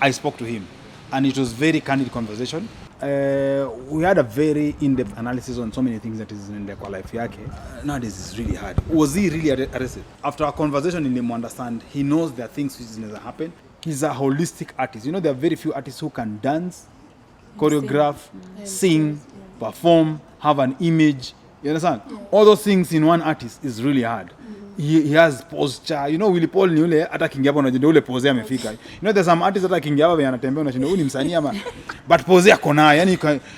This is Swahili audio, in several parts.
I spoke to him, and it was very candid conversation. We had a very in-depth analysis on so many things that is in the life yake. Nowadays it's really hard. Was he really arrested? After our conversation, in him understand, he knows there are things which never happen. He's a holistic artist. You know, there are very few artists who can dance, choreograph, sing, perform, have an image. You understand? Yeah. All those things in one artist is really hard. He has posture. You know, Willie Paul ni ule hata kingia hapo unajua ule pose amefika. You know, there's some artists hata kingia hapo anatembea unashinda huyu ni msanii ama but pose yako nayo, yani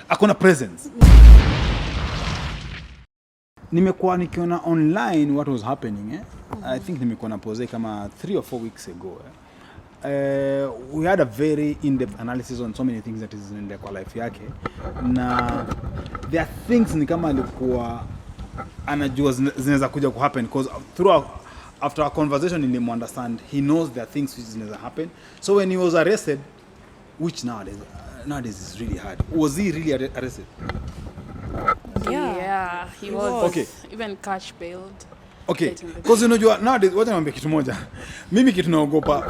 akona presence. Nimekuwa nikiona online what was happening I think nimekuwa na pose kama 3 or 4 weeks ago we had a very in-depth analysis on so many things that is in the life yake, na there are things ni kama alikuwa anajua zinaweza kuja ku happen because after our conversation in him understand, he knows there are things which never happen. So when he was arrested, which nowadays is really hard. Was he really arrested? Yeah, he was. Okay. Even cash bailed. Okay, because unajua nowadays wacha niambie kitu moja. Mimi kitu naogopa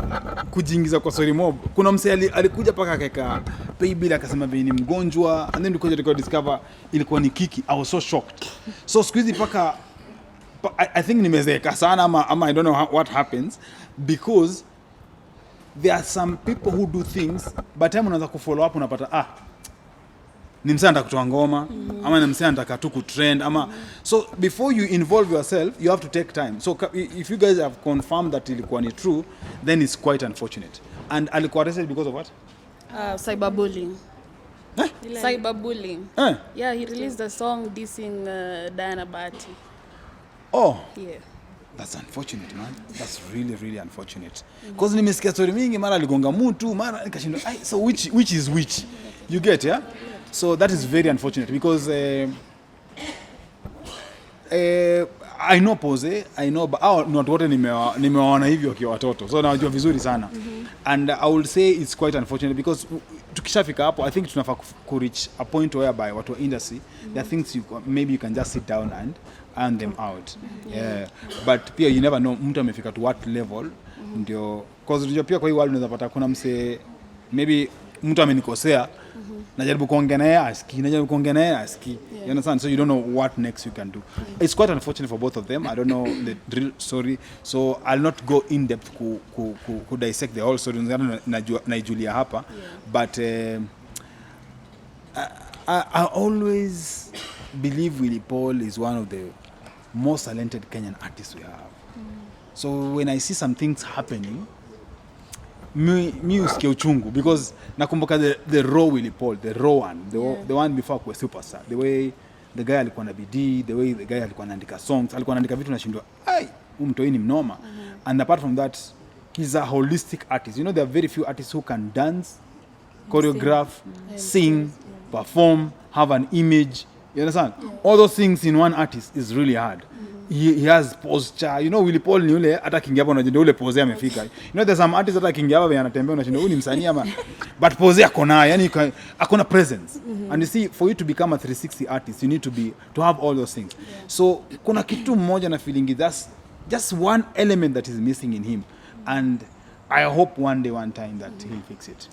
kujiingiza kwa story mob. Kuna msee alikuja paka akaweka pay bill akasema ni mgonjwa, and then tukaja discover ilikuwa ni kiki. I was so shocked. So squeeze paka I think nimezeeka sana ama I don't know what happens, because there are some people who do things but time unaanza kufollow up unapata ni msanii anataka kutoa ngoma ama ni msanii anataka tu kutrend ama so before you involve yourself you have to take time. So if you guys have confirmed that ilikuwa ni true, then it's quite unfortunate. And alikuwa arrested because of what? Cyberbullying. Cyberbullying. Yeah, he released a song dissing Diana Bati. Oh. Yeah. That's unfortunate, man. That's really, really unfortunate. Because nimesikia story mingi, mara aligonga mtu, mara nikashindwa. So which is which? You get, yeah? So that is very unfortunate because I know pose, I know but not wote nimewaona hivyo wakiwa watoto. So najua vizuri sana. And I will say it's quite unfortunate because tukishafika hapo, I think tunafaa ku reach a point whereby watu wa industry, there are things maybe you can just sit down and earn them out. Yeah. But pia you never know mtu amefika to what level ndio, because unajua pia kwa hii world unaweza pata kuna mse maybe mtu amenikosea najaribu kuongea naye aski, najaribu kuongea naye aski. You understand? So you don't know what next you can do. It's quite unfortunate for both of them. I don't know the real story, so I'll not go in depth ku dissect the whole story na Julia hapa. But I always believe Willie Paul is one of the most talented Kenyan artists we have. So when I see some things happening, mi usikia uchungu because nakumbuka the raw Willie Paul, the raw one, the one before kwa superstar, the way the guy alikuwa na bidii, the way the guy alikuwa anaandika songs, alikuwa anaandika vitu nashindwa mtoi ni mnoma. And apart from that, he's a holistic artist. You know, there are very few artists who can dance, choreograph, sing, perform, have an image. You understand? All those things in one artist is really hard. He has posture. You know, Willie Paul ni ule hata kingia hapo unajua ule pose amefika. You know, there's some artists hata kingia hapo anatembea unashinda huyu ni msanii ama but pose yako nayo, yani akona presence. And you see, for you to become a 360 artist, you need to have all those things. So kuna kitu mmoja na feeling that's just one element that is missing in him, and I hope one time that he'll fix it.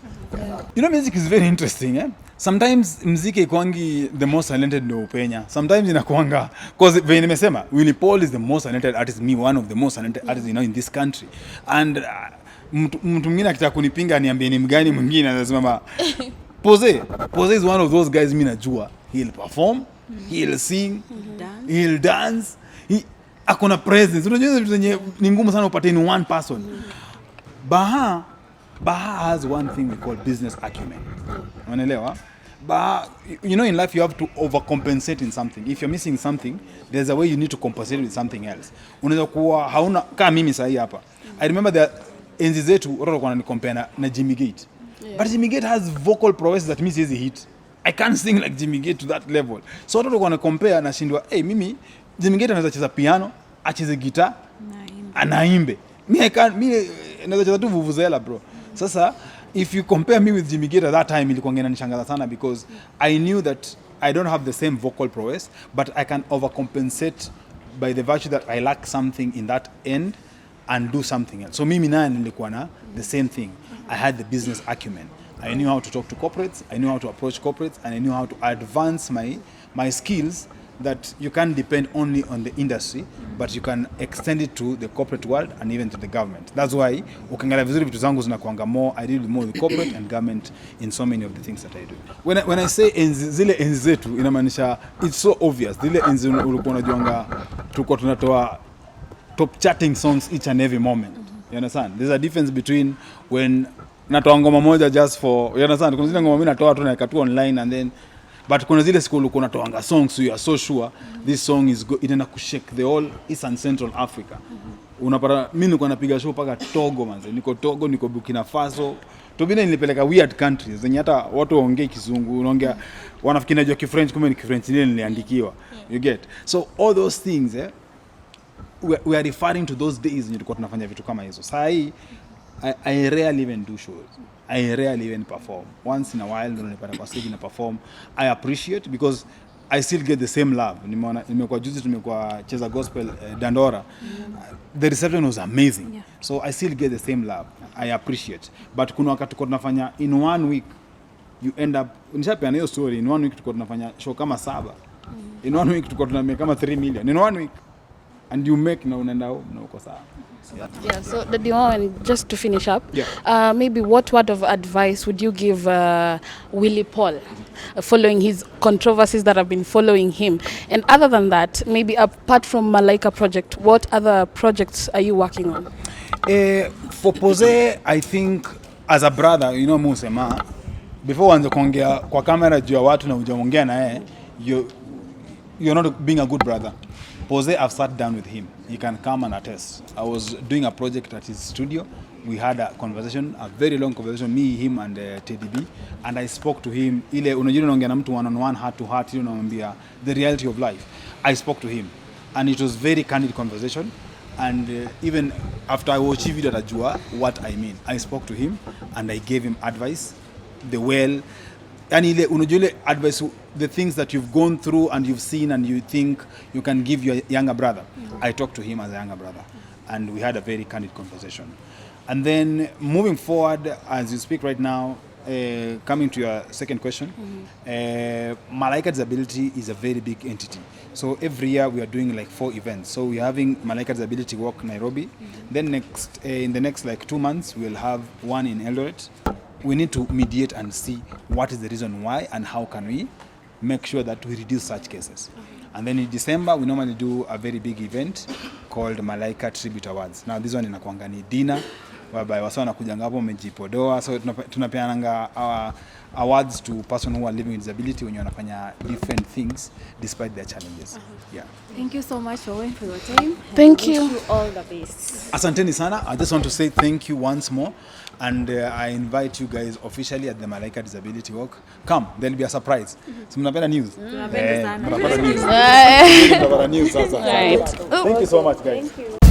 You know, music is very interesting. Sometimes muziki ikwangi the most talented no upenya. Sometimes inakuanga because vile nimesema Willie Paul is the most talented artist, me one of the most talented artists in this country. And mtu mwingine akitaka kunipinga niambie ni mgani mwingine anasema Pose is one of those guys mimi najua. He'll perform, he'll sing, he'll dance. Akona presence. Unajua vitu zenye ni ngumu sana upate in one person. Baha has one thing we call business acumen. Unaelewa? But you know, in life you have to overcompensate in something. If you're missing something, there's a way you need to compensate with something else. Unaweza kuwa hauna kama mimi sahi hapa. I remember that enzi zetu watu walikuwa wananicompare na Jimmy Gate. But Jimmy Gate has vocal prowess that means he's a hit. I can't sing like Jimmy Gate to that level. So watu walikuwa wanacompare na shindwa, mimi Jimmy Gate anaweza cheza piano, acheze guitar, anaimbe. Mimi naweza cheza tu vuvuzela bro. Sasa if you compare me with Jimmy Gate at that time, ilikuwa inanishangaza sana because I knew that I don't have the same vocal prowess, but I can overcompensate by the virtue that I lack something in that end, and do something else. So mimi naye nilikuwa na the same thing. I had the business acumen. I knew how to talk to corporates, I knew how to approach corporates, and I knew how to advance my skills that you can't depend only on the industry, but you can extend it to the corporate world and even to the government. That's why ukiangalia vizuri vitu zangu zinakuanga more, I deal more with corporate and government in so many of the things that I do. When I say zile enzi zetu, inamaanisha it's so obvious. Zile enzi ulikuwa unajuanga tulikuwa tunatoa top charting songs each and every moment. You understand? There's a difference between when natoa ngoma moja just for, you understand? Kuna zile ngoma mimi natoa tu naeka tu online and then, but kuna zile siku ulikuwa unatoanga songs so you are so sure this song is inaenda kushake the whole East and Central Africa. Unapata mimi nilikuwa napiga show paka Togo manze. Niko Togo, niko Burkina Faso. Tobine nilipeleka weird countries zenye hata watu waongee Kizungu, unaongea wanafikiri najua Kifrench kumbe ni Kifrench ile niliandikiwa. You get? So all those things we are referring to those days when tulikuwa tunafanya vitu kama hizo. Sasa hii I rarely even do shows. I rarely even perform. Once in a while ndo nipata kwa stage na perform. I appreciate because I still get the same love. Nimekuwa juzi tumekuwa cheza gospel Dandora. The reception was amazing. Yeah. So I still get the same love. I appreciate. But kuna wakati tulikuwa tunafanya in 1 week you end up, nishapeana hiyo story, in 1 week tulikuwa tunafanya show kama 7. In 1 week tulikuwa tunamake kama 3 million. In 1 week. And you make na unaenda home na uko sawa. Yeah, so Daddy Owen, just to finish up, maybe what word of advice would you give Willie Paul following his controversies that have been following him? And other than that, maybe apart from Malaika project, what other projects are you working on? For Pose, I think as a brother, you know musema, before wanze kuongea kwa kamera juu ya watu na hujaongea na yeye, you're not being a good brother. Pose, I've sat down with him. He can come and attest. I was doing a project at his studio. We had a conversation, a very long conversation, me, him, and Teddy B. And I spoke to him. Ile unajua unaongea na mtu one-on-one, heart to heart, unamwambia the reality of life. I spoke to him, and it was very candid conversation. And even after I watched video atajua what I mean. I spoke to him, and I gave him advice. And ile unajua ile advice, the things that you've gone through and you've seen and you think you can give your younger brother. I talked to him as a younger brother, and we had a very candid conversation. And then moving forward, as you speak right now, coming to your second question, Malaika Disability is a very big entity. So every year we are doing like 4 events. So we're having Malaika Disability Walk Nairobi. Then in the next like 2 months, we'll have one in Eldoret. We need to mediate and see what is the reason why and how can we make sure that we reduce such cases. And then in December, we normally do a very big event called Malaika Tribute Awards. Now this one inakuanga ni dinner, whereby wasa wanakujanga hapo wamejipodoa. So tunapeananga our awards to person who are living with disability when wanafanya different things despite their challenges. Yeah. Thank you so much, Owen, for your time. Thank you. Wish you all the best. Asanteni sana. I just want to say thank you once more. And I invite you guys officially at the Malaika Disability Walk. Come, there'll be a surprise. So mnapenda news? Tunapenda sana. Mnapenda news. Mnapenda news sasa. Right. Thank you so much, guys. Thank you.